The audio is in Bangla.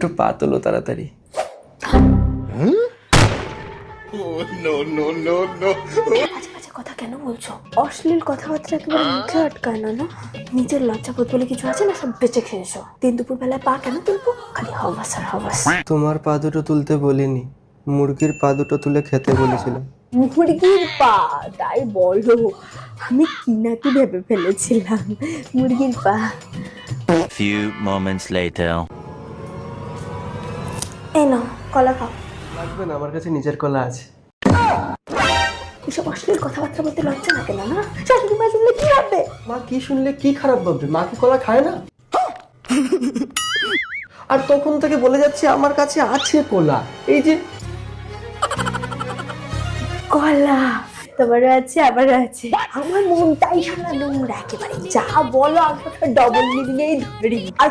দুটো পা তোলো তাড়াতাড়ি। আচ্ছা আচ্ছা কথা কেন বলছো? অশ্লীল কথাবার্তা একেবারে মুখে আটকায় না, না? নিজের লজ্জাবোধ বলে কিছু আছে না? সব বেঁচে খেয়েছো। দিন দুপুর বেলায় পা কেন তুলবো? খালি হবাস আর হবাস। তোমার পা দুটো তুলতে বলিনি, মুরগির পা দুটো তুলে খেতে বলেছিলাম। মুরগির পা? তাই বলো, আমি কি নাকি ভেবে ফেলেছিলাম মুরগির পা। Few moments later. এই নাও কলা খাও। লাগবে না, আমার কাছে নিজের কলা আছে। এসব অশ্লীল কথাবার্তা বলতে লজ্জা লাগে না? না শাশুড়ি মা শুনলে কি হবে? মা কি শুনলে কি খারাপ ভাববে? মা কি কলা খায় না? আর তখন থেকে বলে যাচ্ছে আমার কাছে আছে কলা, এই যে কলা তোমারও আছে আমারও আছে। আমার মনটাই সারা নোংরা একেবারে, যা বলো আমি ডবল মিলিয়েই ধরি। আর